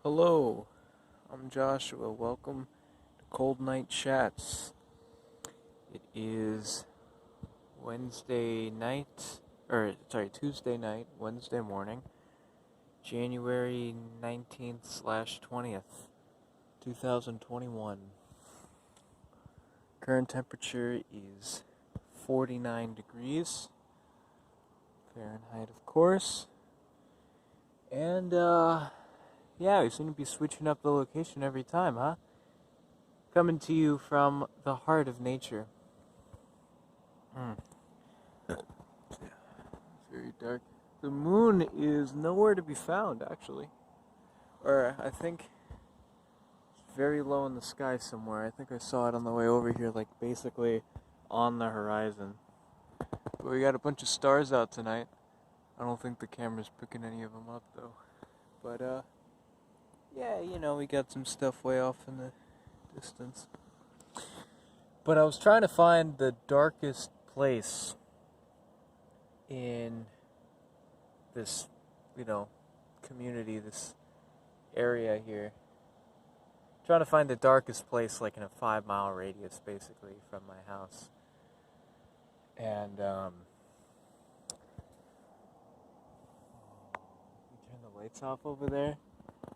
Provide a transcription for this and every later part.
Hello, I'm Joshua. Welcome to Cold Night Chats. It is Wednesday night, Tuesday night, Wednesday morning, January 19th/20th, 2021. Current temperature is 49 degrees Fahrenheit, of course. And, yeah, we seem to be switching up the location every time, huh? Coming to you from the heart of nature. It's very dark. The moon is nowhere to be found, actually. Or I think it's very low in the sky somewhere. I think I saw it on the way over here, like basically on the horizon. But we got a bunch of stars out tonight. I don't think the camera's picking any of them up, though. But, yeah, we got some stuff way off in the distance. But I was trying to find the darkest place in this, community, this area here. Trying to find the darkest place, like in a 5-mile radius, basically, from my house. And, turn the lights off over there.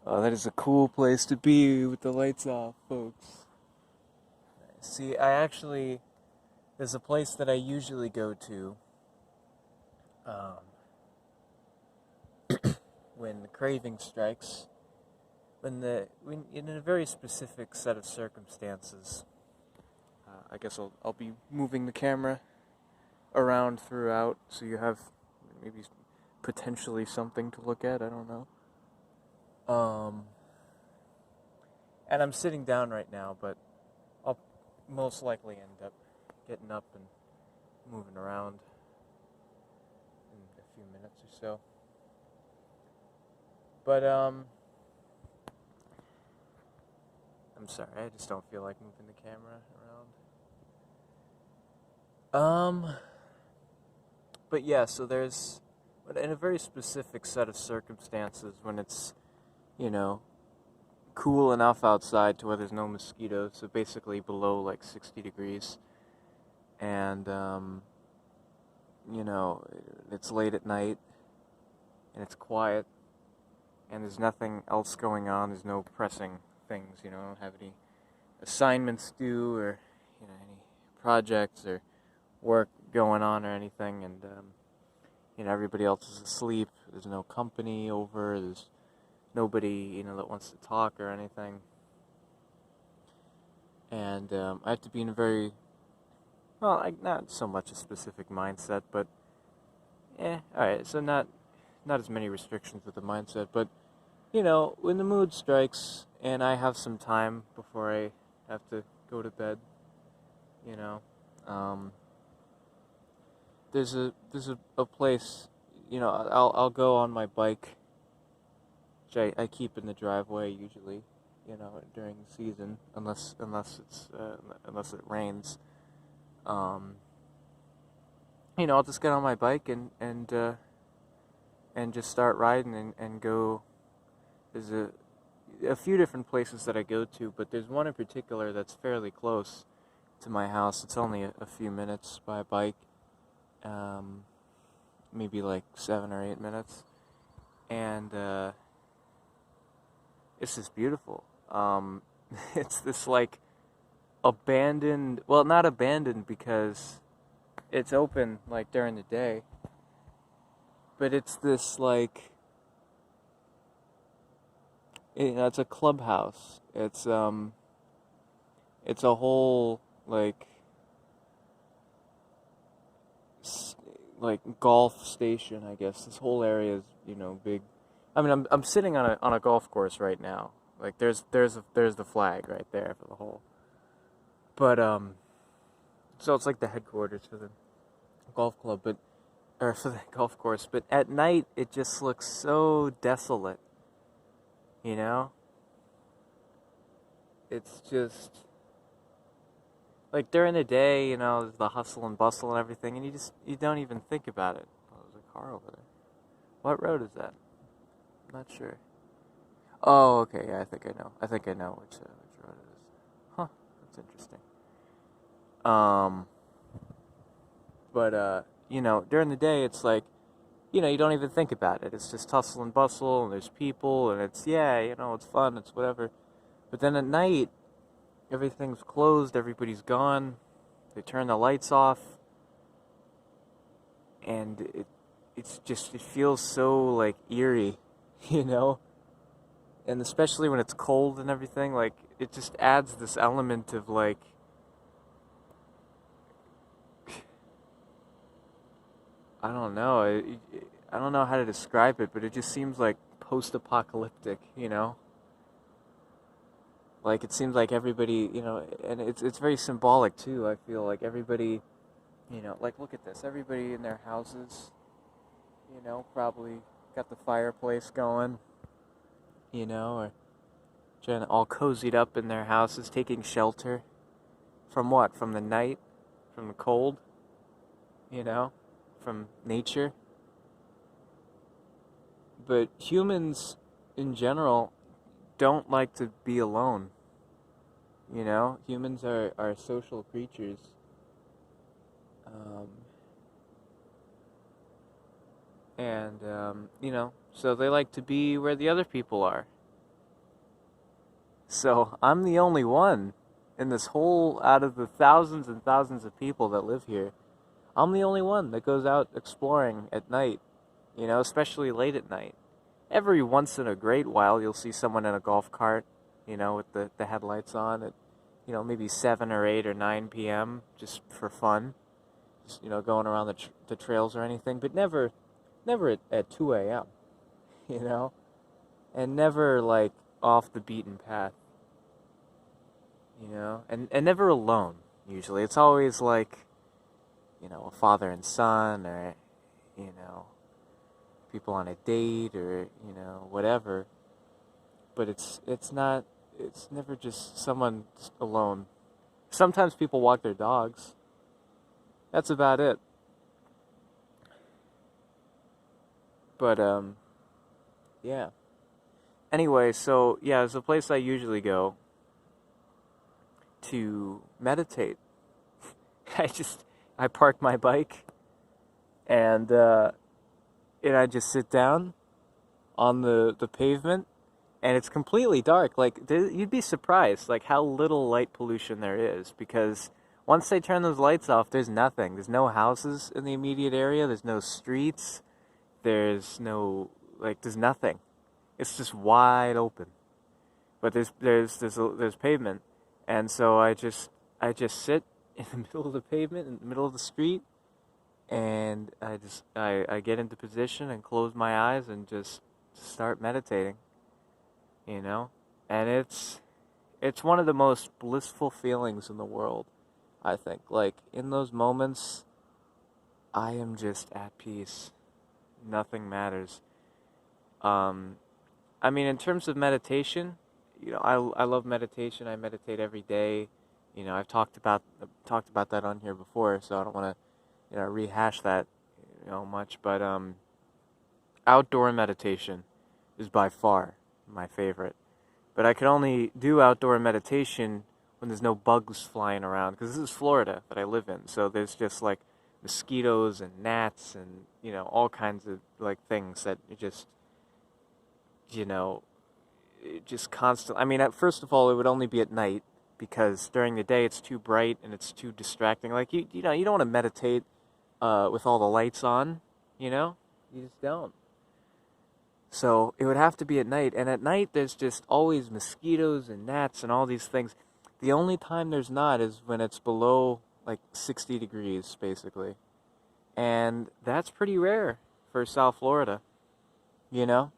Oh, that is a cool place to be with the lights off, folks. See, there's a place that I usually go to, when the craving strikes, when in a very specific set of circumstances. I guess I'll be moving the camera around throughout, so you have maybe potentially something to look at. I don't know. And I'm sitting down right now, but I'll most likely end up getting up and moving around in a few minutes or so. But, I'm sorry, I just don't feel like moving the camera around. But yeah, so there's, in a very specific set of circumstances, when it's, cool enough outside to where there's no mosquitoes, so basically below like 60 degrees, and, it's late at night, and it's quiet, and there's nothing else going on, there's no pressing things, I don't have any assignments due, or, any projects or work going on or anything, and, everybody else is asleep, there's no company over, there's nobody, that wants to talk or anything, and, I have to be in a very, not so much a specific mindset, but, alright, so not as many restrictions with the mindset, but, when the mood strikes and I have some time before I have to go to bed, there's a place, I'll go on my bike, which I keep in the driveway usually, during the season, unless it rains. I'll just get on my bike and just start riding and go. There's a few different places that I go to, but there's one in particular that's fairly close to my house. It's only a few minutes by bike, maybe like 7 or 8 minutes, and it's just beautiful. It's this like abandoned, well, not abandoned because it's open like during the day, but it's this like, it's a clubhouse. It's a whole like golf station, I guess. This whole area is, big. I mean, I'm sitting on a golf course right now. Like there's the flag right there for the hole. But so it's like the headquarters for the golf club, or for the golf course. But at night it just looks so desolate. It's just like during the day, there's the hustle and bustle and everything, and you don't even think about it. Oh, there's a car over there. What road is that? I'm not sure. Oh, okay. Yeah, I think I know. I think I know which road it is. Huh. That's interesting. Um, but during the day, it's like, you don't even think about it. It's just hustle and bustle, and there's people, and it's yeah, it's fun, it's whatever. But then at night, everything's closed, everybody's gone. They turn the lights off, and it feels so like eerie, you know. And especially when it's cold and everything, like it just adds this element of like I don't know. I don't know how to describe it, but it just seems like post-apocalyptic, you know? Like it seems like everybody, and it's very symbolic too. I feel like everybody, like look at this. Everybody in their houses, probably got the fireplace going, or trying all cozied up in their houses, taking shelter from what? From the night, from the cold, you know, from nature. But humans in general don't like to be alone. Humans are social creatures. Um, so they like to be where the other people are. So I'm the only one in this whole, out of the thousands and thousands of people that live here, I'm the only one that goes out exploring at night, especially late at night. Every once in a great while, you'll see someone in a golf cart, with the headlights on at, maybe 7 or 8 or 9 p.m., just for fun. Just, going around the trails or anything, but never at 2 a.m., you know? And never, like, off the beaten path, And never alone, usually. It's always, like, a father and son or, you know, people on a date or, whatever. But it's never just someone alone. Sometimes people walk their dogs. That's about it. But, yeah. Anyway, so, yeah, it's a place I usually go to meditate. I just, I park my bike and, I just sit down on the pavement and it's completely dark. Like, you'd be surprised, like, how little light pollution there is because once they turn those lights off, there's nothing. There's no houses in the immediate area. There's no streets. There's no, like, there's nothing. It's just wide open. But there's pavement, and so I just sit in the middle of the pavement, in the middle of the street, and I get into position and close my eyes and just start meditating, you know, and it's one of the most blissful feelings in the world. I think, like in those moments, I am just at peace. Nothing matters. Um, I mean, in terms of meditation, I love meditation. I meditate every day. I've talked about that on here before, so I don't want to, rehash that, much. But outdoor meditation is by far my favorite. But I can only do outdoor meditation when there's no bugs flying around, because this is Florida that I live in. So there's just like mosquitoes and gnats and all kinds of like things that just you know just constant. I mean, first of all, it would only be at night because during the day it's too bright and it's too distracting. Like you don't want to meditate with all the lights on. You just don't. So it would have to be at night, and at night there's just always mosquitoes and gnats and all these things. The only time there's not is when it's below like 60 degrees, basically, and that's pretty rare for South Florida. You know,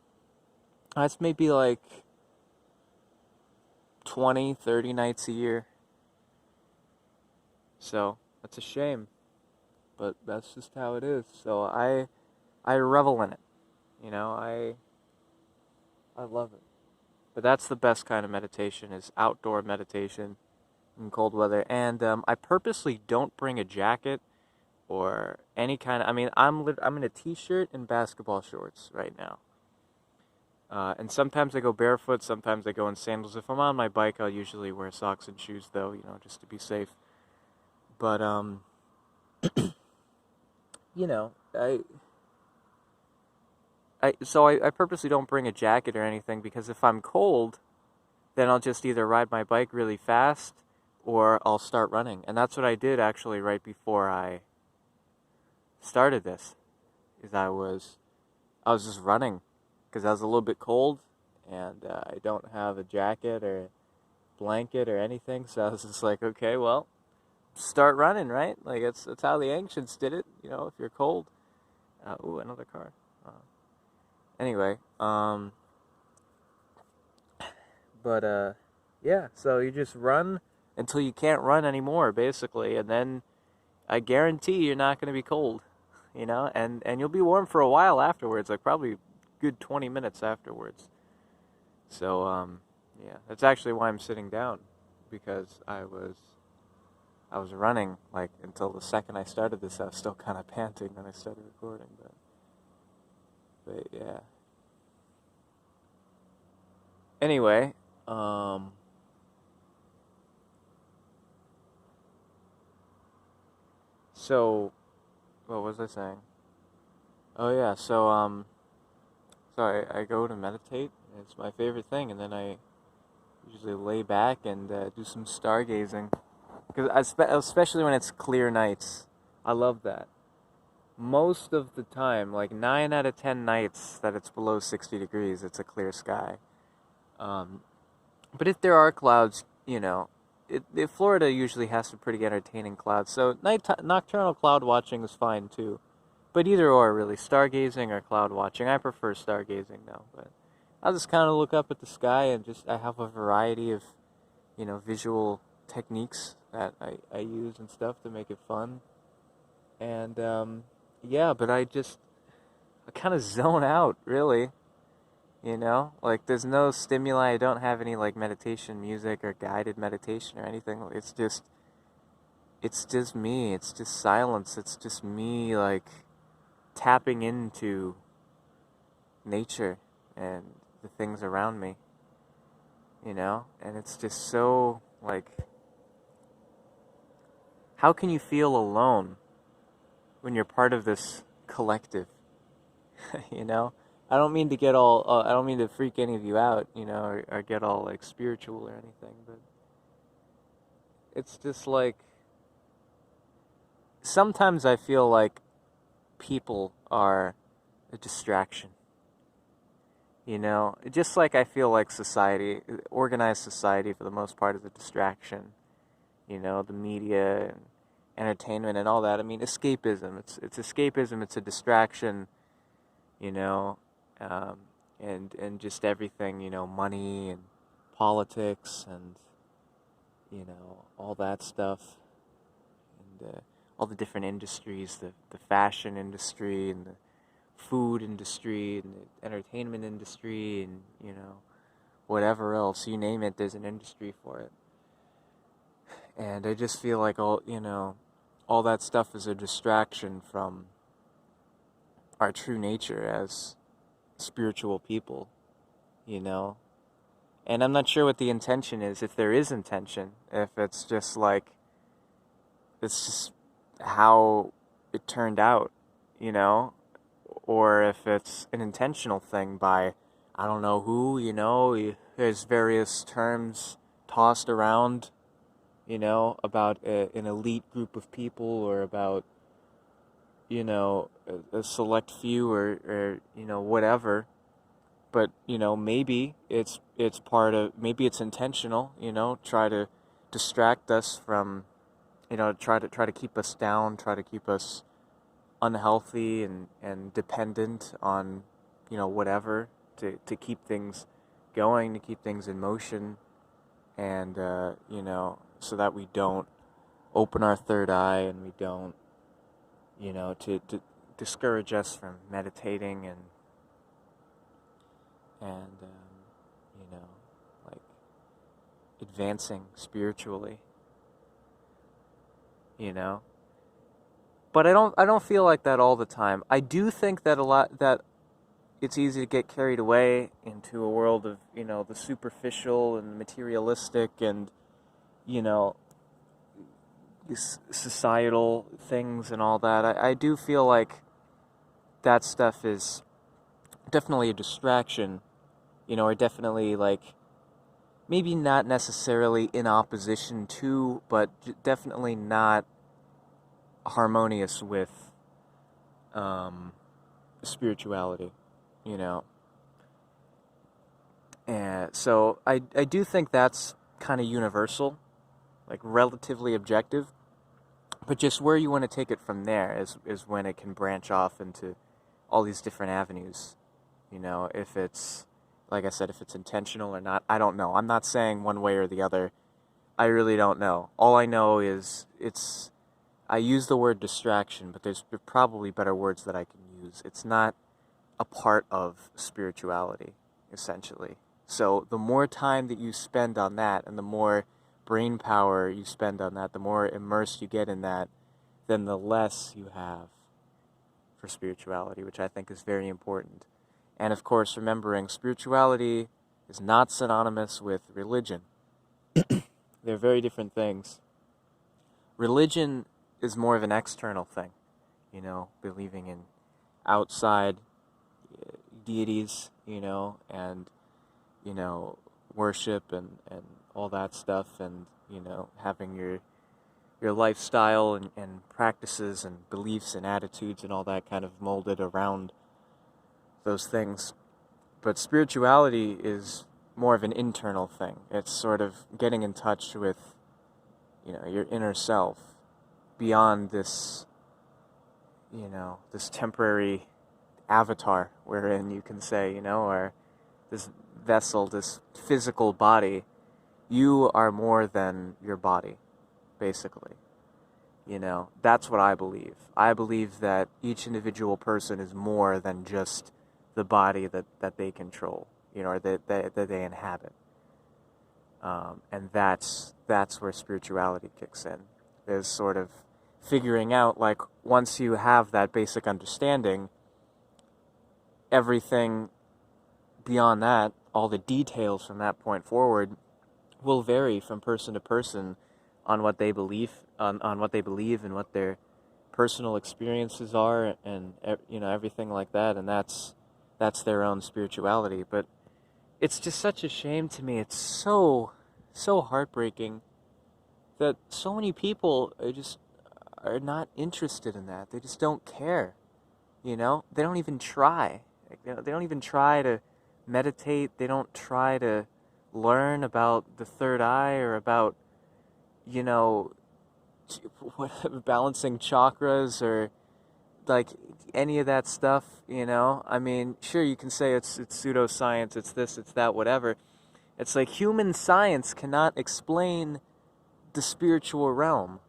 that's maybe like 20, 30 nights a year. So that's a shame, but that's just how it is. So I revel in it. I love it. But that's the best kind of meditation is outdoor meditation in cold weather. And I purposely don't bring a jacket or any kind of. I mean, I'm in a t-shirt and basketball shorts right now. And sometimes I go barefoot, sometimes I go in sandals. If I'm on my bike, I'll usually wear socks and shoes, though, just to be safe. But, you know, I purposely don't bring a jacket or anything because if I'm cold, then I'll just either ride my bike really fast or I'll start running. And that's what I did actually right before I started this. Is I was just running because I was a little bit cold and I don't have a jacket or blanket or anything. So I was just like, okay, well, start running, right? Like that's how the ancients did it. If you're cold. Ooh, another car. Anyway, but yeah. So you just run until you can't run anymore, basically, and then I guarantee you're not going to be cold. And you'll be warm for a while afterwards, like probably good 20 minutes afterwards. So, yeah, that's actually why I'm sitting down, because I was running, like, until the second I started this. I was still kind of panting when I started recording, but yeah. Anyway, so, what was I saying? Oh yeah, so I go to meditate. It's my favorite thing, and then I usually lay back and do some stargazing. Because especially when it's clear nights, I love that. Most of the time, like 9 out of 10 nights that it's below 60 degrees, it's a clear sky. But if there are clouds, Florida usually has some pretty entertaining clouds. So nocturnal cloud watching is fine too. But either or, really, stargazing or cloud watching. I prefer stargazing though. But I'll just kind of look up at the sky and I have a variety of, visual techniques that I use and stuff to make it fun. And yeah, but I kind of zone out, really. Like there's no stimuli. I don't have any like meditation music or guided meditation or anything. It's just me. It's just silence. It's just me like tapping into nature and the things around me. And it's just so like, how can you feel alone when you're part of this collective? I don't mean to get all, I don't mean to freak any of you out, or get all like spiritual or anything, but it's just like, sometimes I feel like people are a distraction. Just like I feel like society, organized society for the most part, is a distraction. The media and entertainment and all that. I mean, escapism. It's escapism. It's a distraction. You know, and just everything. Money and politics and all that stuff, and all the different industries, the fashion industry and the food industry and the entertainment industry and whatever else you name it, there's an industry for it. And I just feel like all that stuff is a distraction from our true nature as spiritual people, and I'm not sure what the intention is, if there is intention, if it's just like it's just how it turned out, or if it's an intentional thing by I don't know who. There's various terms tossed around, about an elite group of people, or about a select few, or whatever. But maybe it's maybe it's intentional, try to distract us from, try to keep us down, try to keep us unhealthy and dependent on whatever, to keep things going, to keep things in motion, and so that we don't open our third eye, and we don't to discourage us from meditating and like advancing spiritually, but I don't feel like that all the time. I do think that it's easy to get carried away into a world of, the superficial and materialistic and, you know, societal things and all that. I do feel like that stuff is definitely a distraction, or definitely like maybe not necessarily in opposition to, but definitely not harmonious with spirituality, you know. And so I do think that's kind of universal, like relatively objective, but just where you want to take it from there is when it can branch off into all these different avenues. If it's, like I said, if it's intentional or not, I don't know. I'm not saying one way or the other. I really don't know. All I know is I use the word distraction, but there's probably better words that I can use. It's not a part of spirituality, essentially. So the more time that you spend on that and the more brain power you spend on that, the more immersed you get in that, then the less you have for spirituality, which I think is very important. And of course, remembering spirituality is not synonymous with religion. They're very different things. Religion is more of an external thing, believing in outside deities, and, worship and all that stuff, and, having your lifestyle and practices and beliefs and attitudes and all that kind of molded around those things. But spirituality is more of an internal thing. It's sort of getting in touch with, your inner self beyond this, this temporary avatar wherein you can say, or this vessel, this physical body. You are more than your body, basically. That's what I believe. I believe that each individual person is more than just the body that they control, or that they inhabit. And that's where spirituality kicks in. There's sort of figuring out, like, once you have that basic understanding, everything beyond that, all the details from that point forward, will vary from person to person on what they believe, on what they believe and what their personal experiences are, and everything like that. And that's their own spirituality. But it's just such a shame to me. It's so heartbreaking that so many people are not interested in that. They just don't care. They don't even try. They don't even try to meditate. They don't try to learn about the third eye or about, balancing chakras or like any of that stuff. I mean, sure, you can say it's pseudoscience, it's this, it's that, whatever. It's like human science cannot explain the spiritual realm,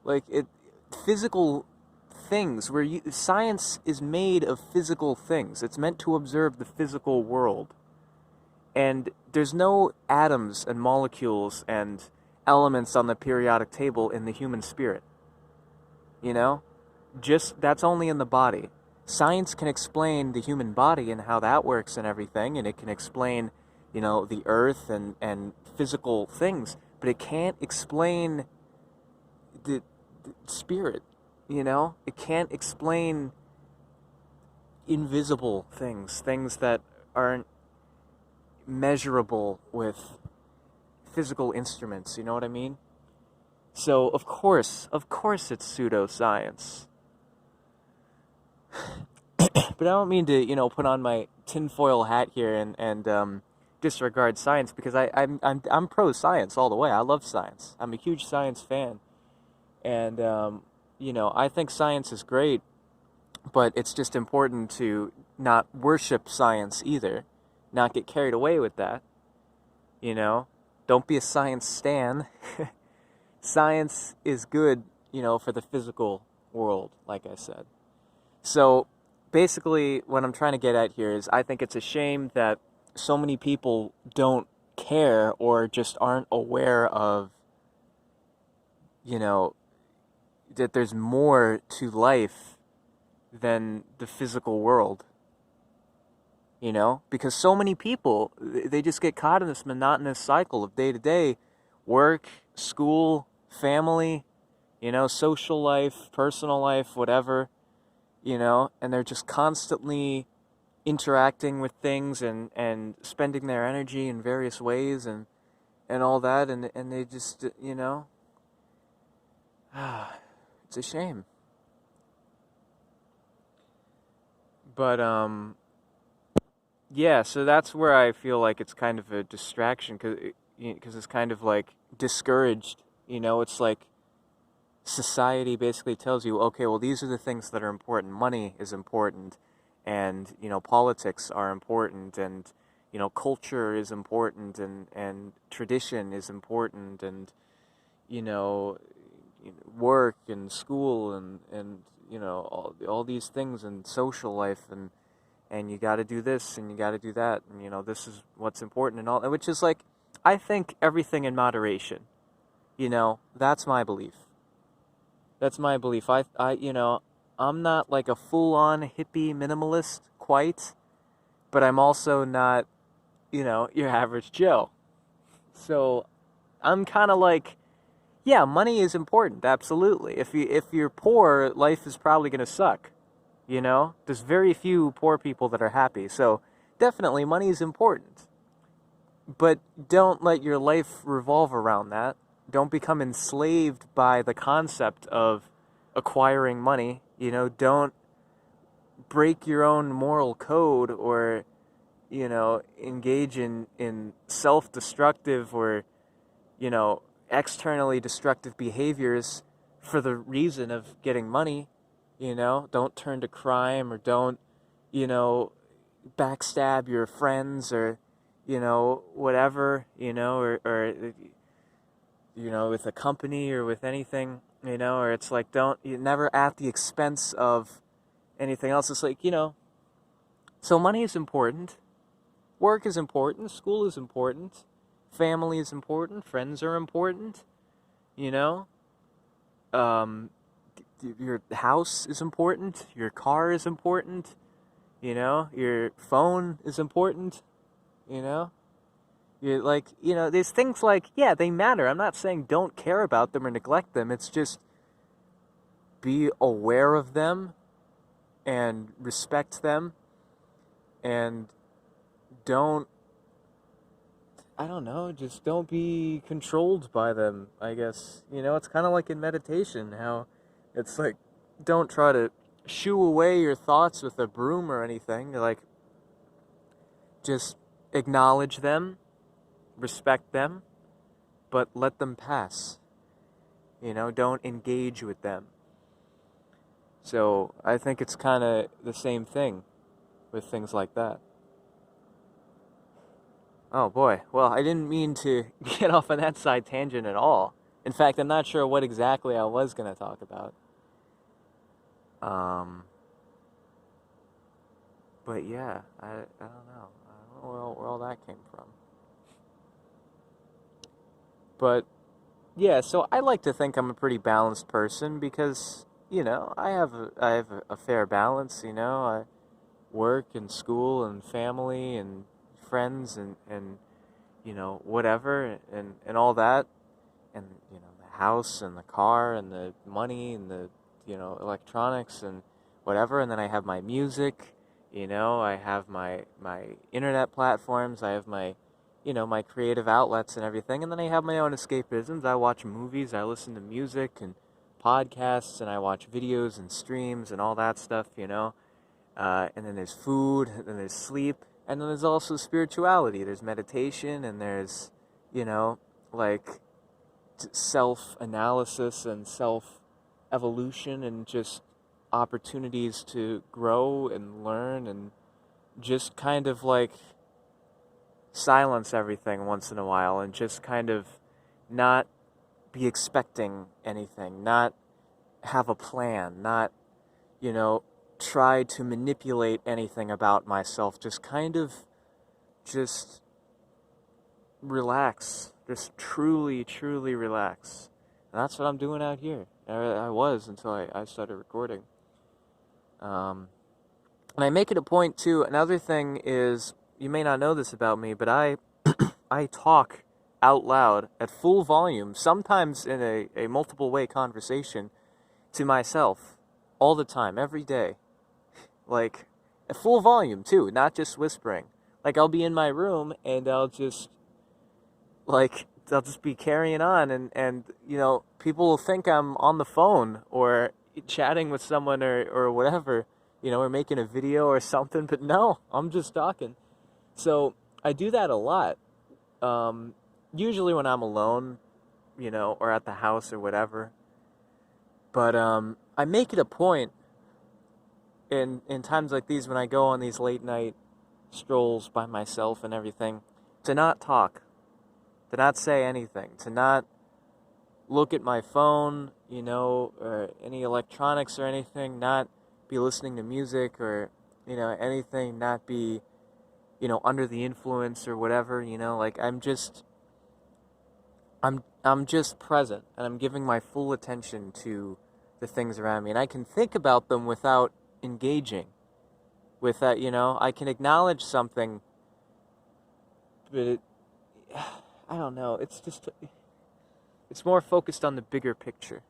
like physical things science is made of physical things. It's meant to observe the physical world. And there's no atoms and molecules and elements on the periodic table in the human spirit. Just that's only in the body. Science can explain the human body and how that works and everything, and it can explain, the earth and physical things, but it can't explain the spirit, It can't explain invisible things that aren't measurable with physical instruments, you know what I mean? So, of course it's pseudoscience. But I don't mean to, put on my tinfoil hat here and disregard science, because I'm pro science all the way. I love science. I'm a huge science fan, and I think science is great, but it's just important to not worship science either, not get carried away with that. Don't be a science stan. Science is good, for the physical world, like I said. So basically what I'm trying to get at here is I think it's a shame that so many people don't care or just aren't aware of, that there's more to life than the physical world. You know, because so many people, they just get caught in this monotonous cycle of day to day work, school, family, you know, social life, personal life, whatever, you know, and they're just constantly interacting with things and spending their energy in various ways and all that, and they just, you know, it's a shame. But, yeah, so that's where I feel like it's kind of a distraction, because it's kind of like discouraged, you know, it's like society basically tells you, okay, well, these are the things that are important. Money is important, and, you know, politics are important, and, you know, culture is important, and tradition is important, and, you know, work and school and you know, all these things, and social life, and you got to do this and you got to do that, and, you know, this is what's important and all, which is like, I think everything in moderation, you know, that's my belief. That's my belief. You know, I'm not like a full-on hippie minimalist quite, but I'm also not, you know, your average Joe. So I'm kind of like, yeah, money is important, absolutely. If you're poor, life is probably gonna suck. You know, there's very few poor people that are happy. So definitely, money is important. But don't let your life revolve around that. Don't become enslaved by the concept of acquiring money. You know, don't break your own moral code, or, you know, engage in self-destructive, or, you know, externally destructive behaviors for the reason of getting money. You know, don't turn to crime, or don't, you know, backstab your friends, or, you know, whatever, you know, or you know, with a company or with anything, you know, or it's like, don't, you never at the expense of anything else. It's like, you know, so money is important, work is important, school is important, family is important, friends are important, you know, um, your house is important, your car is important, you know, your phone is important, you know. You're like, you know, there's things like, yeah, they matter. I'm not saying don't care about them or neglect them. It's just be aware of them and respect them, and don't, I don't know, just don't be controlled by them, I guess. You know, it's kind of like in meditation, how it's like, don't try to shoo away your thoughts with a broom or anything. Like, just acknowledge them, respect them, but let them pass. You know, don't engage with them. So I think it's kind of the same thing with things like that. Oh boy. Well, I didn't mean to get off on that side tangent at all. In fact, I'm not sure what exactly I was going to talk about. Um, but yeah, I don't know. I don't know where all that came from. But yeah, so I like to think I'm a pretty balanced person, because, you know, I have a fair balance, you know. I work and school and family and friends and you know, whatever, and all that, and, you know, the house and the car and the money and the, you know, electronics and whatever, and then I have my music, you know, I have my internet platforms, I have my, you know, my creative outlets and everything, and then I have my own escapisms. I watch movies, I listen to music and podcasts, and I watch videos and streams and all that stuff, you know. And then there's food, and then there's sleep, and then there's also spirituality. There's meditation, and there's, you know, like self-analysis and self-evolution, and just opportunities to grow and learn, and just kind of like silence everything once in a while, and just kind of not be expecting anything, not have a plan, not, you know, try to manipulate anything about myself. Just kind of just relax. Just truly, truly relax. And that's what I'm doing out here. I was until I started recording. And I make it a point too. Another thing is, you may not know this about me, but I talk out loud at full volume, sometimes in a multiple way conversation to myself all the time, every day. Like, at full volume too, not just whispering. Like, I'll be in my room and I'll just be carrying on, and people will think I'm on the phone or chatting with someone or whatever, or making a video or something, but no, I'm just talking. So I do that a lot. Usually when I'm alone, or at the house or whatever. But I make it a point in times like these, when I go on these late night strolls by myself and everything, to not talk, to not say anything, to not look at my phone, or any electronics or anything, not be listening to music or, anything, not be, under the influence or whatever, like I'm just present, and I'm giving my full attention to the things around me, and I can think about them without engaging with that, I can acknowledge something, but I don't know, it's more focused on the bigger picture,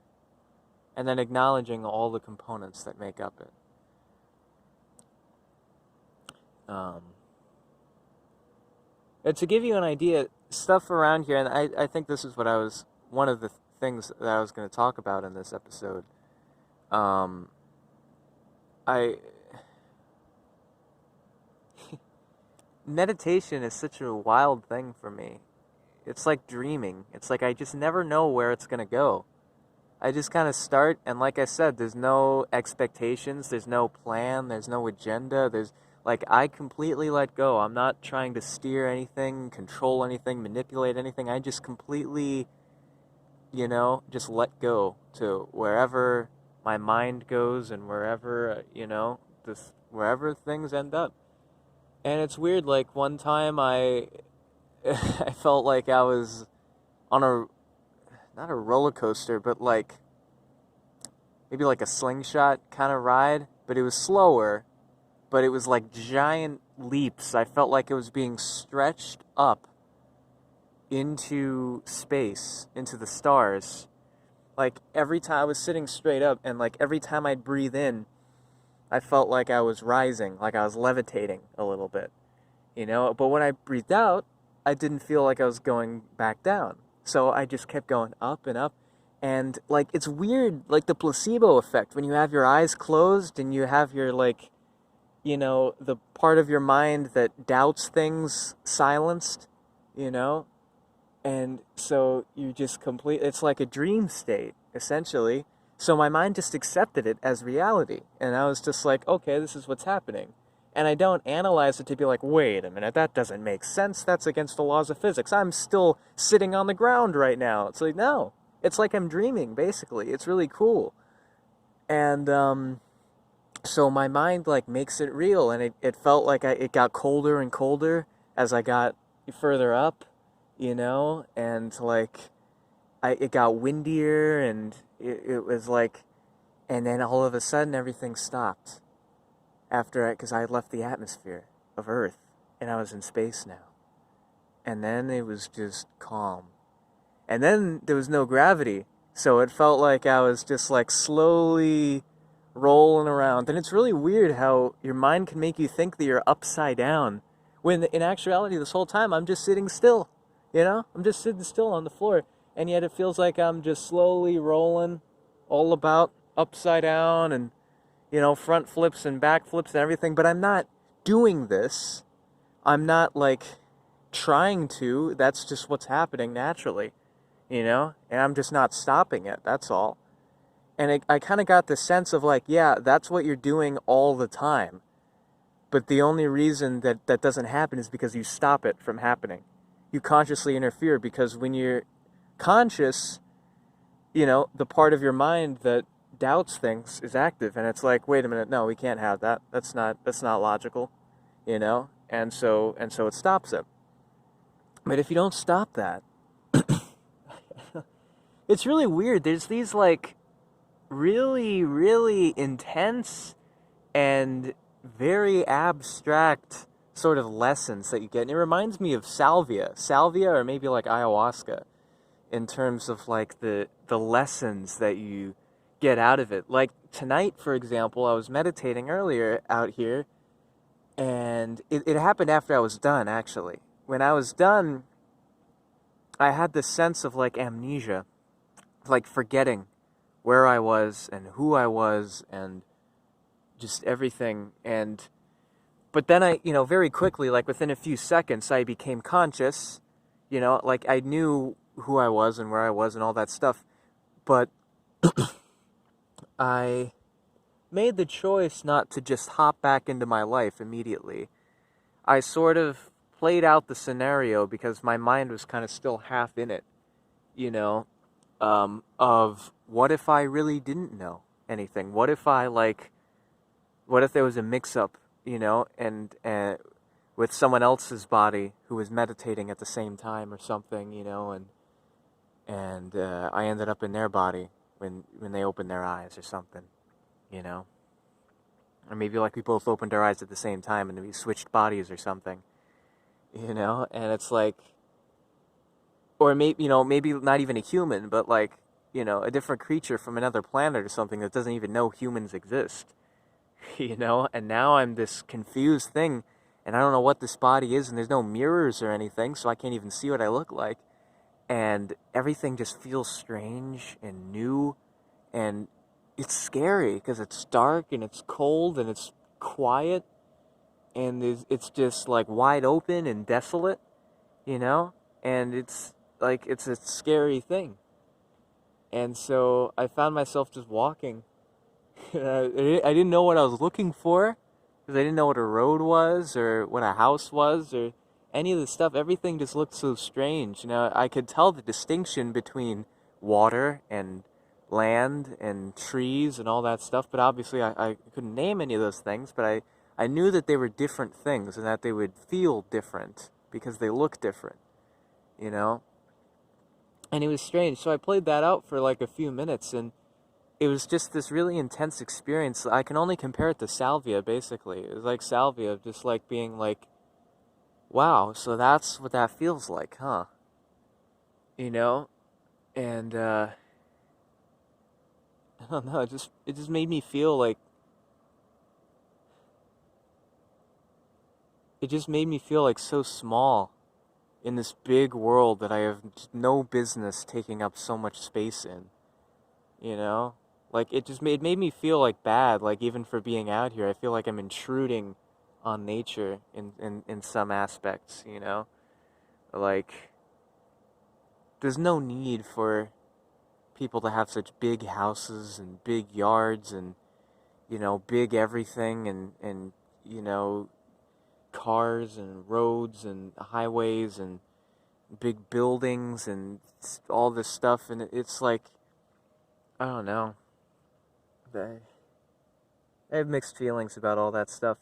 and then acknowledging all the components that make up it. And to give you an idea, stuff around here, and I think this is one of the things that I was going to talk about in this episode. Meditation is such a wild thing for me. It's like dreaming. It's like I just never know where it's going to go. I just kind of start, and like I said, there's no expectations, there's no plan, there's no agenda, I completely let go. I'm not trying to steer anything, control anything, manipulate anything. I just completely, just let go to wherever my mind goes and wherever, wherever things end up. And it's weird, like one time I felt like I was on not a roller coaster, but maybe like a slingshot kind of ride, but it was slower. But it was like giant leaps. I felt like it was being stretched up into space, into the stars. Like every time I was sitting straight up, and like every time I'd breathe in, I felt like I was rising, like I was levitating a little bit, But when I breathed out, I didn't feel like I was going back down. So I just kept going up and up. And like, it's weird, like the placebo effect, when you have your eyes closed and you have your the part of your mind that doubts things silenced, and so you just it's like a dream state, essentially. So my mind just accepted it as reality, and I was just like, okay, this is what's happening. And I don't analyze it to be like, wait a minute, that doesn't make sense, that's against the laws of physics, I'm still sitting on the ground right now. It's like, no, it's like I'm dreaming, basically. It's really cool. And so my mind makes it real, and it felt like it got colder and colder as I got further up, and it got windier, and it was and then all of a sudden everything stopped because I had left the atmosphere of Earth and I was in space now, and then it was just calm, and then there was no gravity, so it felt like I was just slowly rolling around. And it's really weird how your mind can make you think that you're upside down, when in actuality this whole time I'm just sitting still, I'm just sitting still on the floor, and yet it feels like I'm just slowly rolling all about upside down, and front flips and back flips and everything. But I'm not doing this, I'm not trying to, that's just what's happening naturally, and I'm just not stopping it, that's all. And I kind of got the sense of yeah, that's what you're doing all the time. But the only reason that doesn't happen is because you stop it from happening. You consciously interfere, because when you're conscious, the part of your mind that doubts things is active. And it's like, wait a minute, no, we can't have that. That's not logical, And so it stops it. But if you don't stop that, it's really weird. There's these really, really intense and very abstract sort of lessons that you get. And it reminds me of salvia, or maybe like ayahuasca, in terms of like the lessons that you get out of it. Like tonight, for example, I was meditating earlier out here, and it happened after I was done, actually. When I was done, I had this sense of like amnesia, like forgetting where I was and who I was and just everything. And but then I, very quickly, like within a few seconds, I became conscious. Like I knew who I was and where I was and all that stuff. But I made the choice not to just hop back into my life immediately. I sort of played out the scenario because my mind was kind of still half in it, of what if I really didn't know anything? What if there was a mix-up, and with someone else's body who was meditating at the same time or something, and I ended up in their body when they opened their eyes or something, or maybe like we both opened our eyes at the same time and we switched bodies or something, and it's like, or maybe not even a human, but like, a different creature from another planet or something that doesn't even know humans exist, and now I'm this confused thing, and I don't know what this body is, and there's no mirrors or anything, so I can't even see what I look like, and everything just feels strange and new, and it's scary because it's dark and it's cold and it's quiet, and it's just like wide open and desolate, and it's like it's a scary thing. And so I found myself just walking. I didn't know what I was looking for because I didn't know what a road was or what a house was or any of the stuff. Everything just looked so strange. I could tell the distinction between water and land and trees and all that stuff, but obviously I couldn't name any of those things, but I knew that they were different things and that they would feel different because they look different, And it was strange. So I played that out for like a few minutes, and it was just this really intense experience. I can only compare it to salvia, basically. It was like salvia, just like being like, wow, so that's what that feels like, huh? And I don't know, it just made me feel like so small in this big world that I have no business taking up so much space in, Like, it made me feel, like, bad, like, even for being out here. I feel like I'm intruding on nature in some aspects, Like, there's no need for people to have such big houses and big yards and, big everything and cars and roads and highways and big buildings and all this stuff, and it's like, I don't know. I have mixed feelings about all that stuff.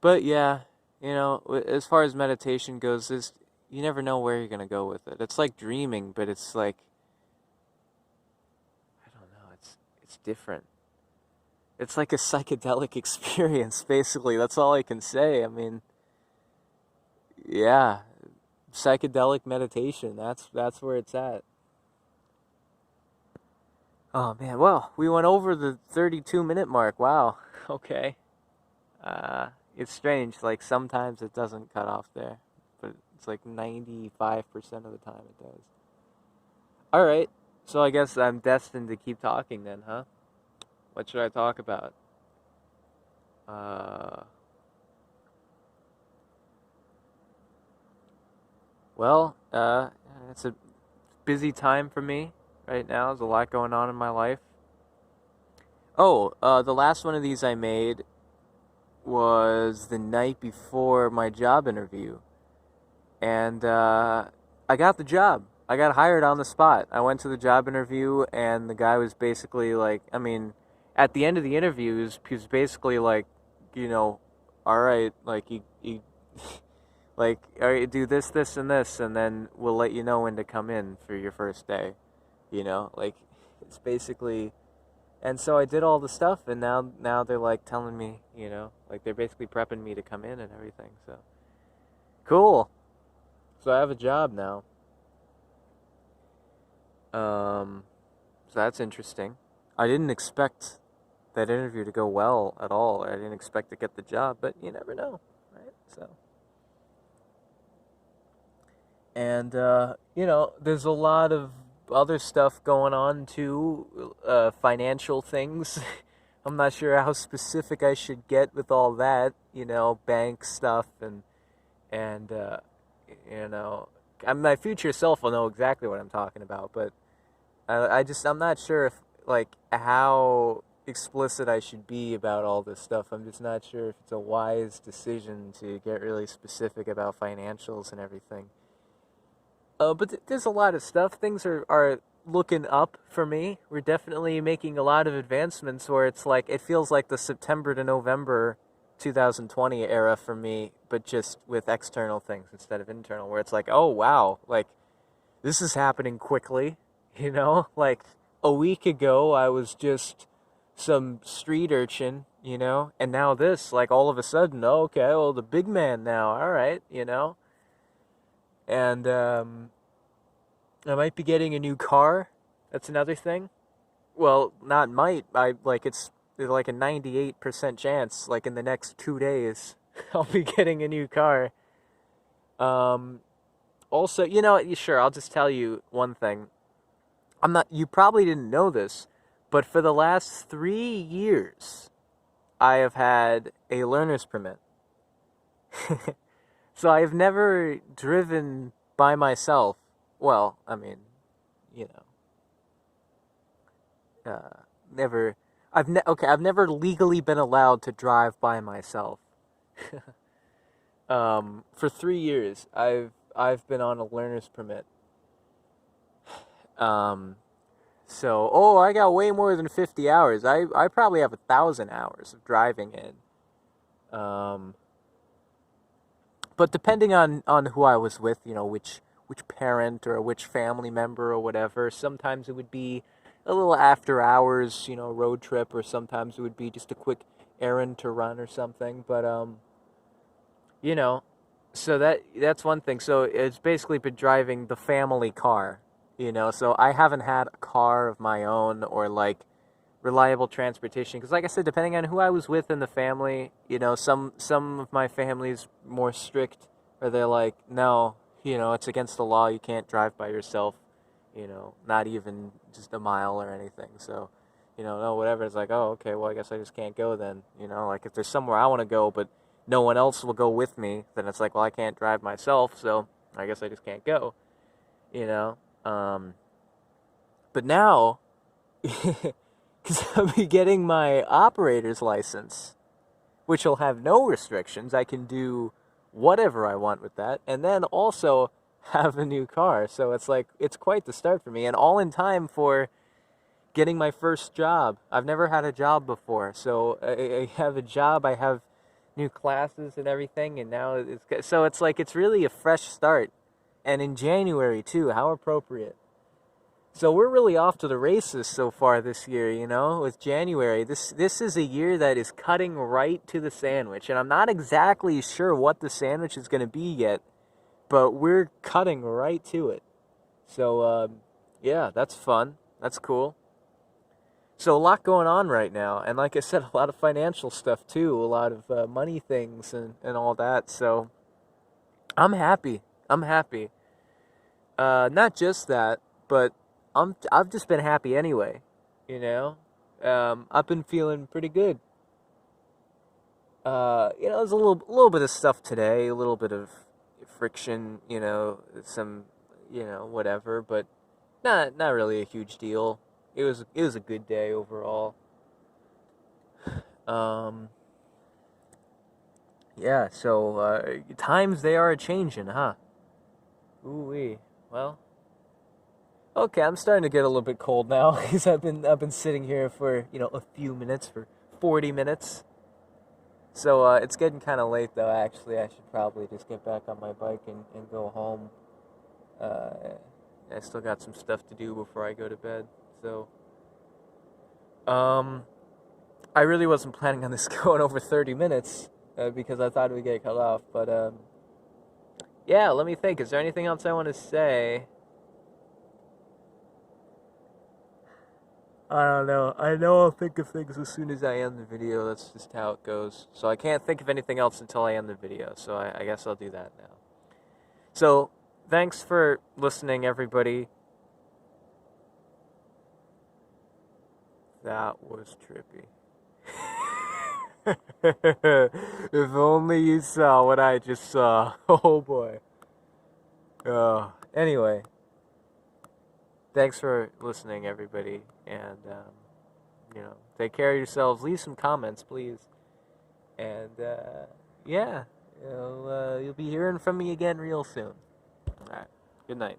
But yeah, as far as meditation goes, you never know where you're gonna go with it. It's like dreaming, but it's like, I don't know, it's different. It's like a psychedelic experience, basically. That's all I can say. I mean, yeah, psychedelic meditation. That's where it's at. Oh man, well, we went over the 32-minute mark. Wow. Okay. It's strange. Like sometimes it doesn't cut off there, but it's like 95% of the time it does. All right. So I guess I'm destined to keep talking then, huh? What should I talk about? Well, it's a busy time for me right now. There's a lot going on in my life. Oh, the last one of these I made was the night before my job interview. And I got the job. I got hired on the spot. I went to the job interview, and the guy was basically like, I mean, at the end of the interview, he was basically like, all right, like, you like, all right, do this, this, and this, and then we'll let you know when to come in for your first day. Like, it's basically And so I did all the stuff, and now they're like telling me, like they're basically prepping me to come in and everything. So cool. So I have a job now. So that's interesting. I didn't expect that interview to go well at all. I didn't expect to get the job, but you never know, right? So, and there's a lot of other stuff going on too, financial things. I'm not sure how specific I should get with all that, bank stuff and you know, my future self will know exactly what I'm talking about, but I'm not sure if like how explicit I should be about all this stuff. I'm just not sure if it's a wise decision to get really specific about financials and everything. But there's a lot of stuff. Things are looking up for me. We're definitely making a lot of advancements where it's like it feels like the September to November 2020 era for me, but just with external things instead of internal, where it's like, oh wow, like this is happening quickly, like a week ago I was just some street urchin, and now this, like all of a sudden, oh, okay, well the big man now, all right, and I might be getting a new car. That's another thing. Well, not might. I like it's there's like a 98% chance, like in the next 2 days, I'll be getting a new car. Um, Also, sure, I'll just tell you one thing. You probably didn't know this, but for the last 3 years, I have had a learner's permit. So I've never driven by myself. Well, I mean, you never. I've never legally been allowed to drive by myself. For 3 years, I've been on a learner's permit. Um, so I got way more than 50 hours. I probably have 1,000 hours of driving in. But depending on who I was with, which parent or which family member or whatever, sometimes it would be a little after hours, road trip, or sometimes it would be just a quick errand to run or something. But you know, so that's one thing. So it's basically been driving the family car, So I haven't had a car of my own or like reliable transportation because, like I said, depending on who I was with in the family, some of my family's more strict, or they're like, no, it's against the law. You can't drive by yourself, not even just a mile or anything. So, no, whatever. It's like, oh, okay, well, I guess I just can't go then. Like if there's somewhere I want to go, but no one else will go with me, then it's like, well, I can't drive myself, so I guess I just can't go, you know. But now, because I'll be getting my operator's license, which will have no restrictions. I can do whatever I want with that, and then also have a new car. So it's like it's quite the start for me, and all in time for getting my first job. I've never had a job before, so I have a job. I have new classes and everything, and now it's like it's really a fresh start, and in January too. How appropriate. So we're really off to the races so far this year, with January. This is a year that is cutting right to the sandwich, and I'm not exactly sure what the sandwich is going to be yet, but we're cutting right to it. So yeah, that's fun. That's cool. So a lot going on right now, and like I said, a lot of financial stuff too, a lot of money things and all that. So I'm happy. I'm happy. Not just that, but I've just been happy anyway. You know, I've been feeling pretty good. There's a little bit of stuff today, a little bit of friction. Some, whatever, but not really a huge deal. It was a good day overall. Um, yeah. So times they are a changing, huh? Ooh wee. Well, okay. I'm starting to get a little bit cold now because I've been sitting here for a few minutes, for 40 minutes. So it's getting kind of late though. Actually, I should probably just get back on my bike and go home. I still got some stuff to do before I go to bed. So I really wasn't planning on this going over 30 minutes because I thought it would get cut off. But yeah, let me think. Is there anything else I want to say? I don't know. I know I'll think of things as soon as I end the video. That's just how it goes. So I can't think of anything else until I end the video. So I guess I'll do that now. So thanks for listening, everybody. That was trippy. If only you saw what I just saw. Oh boy. Anyway. Thanks for listening, everybody. And, take care of yourselves. Leave some comments, please. And, yeah. You'll be hearing from me again real soon. Alright. Good night.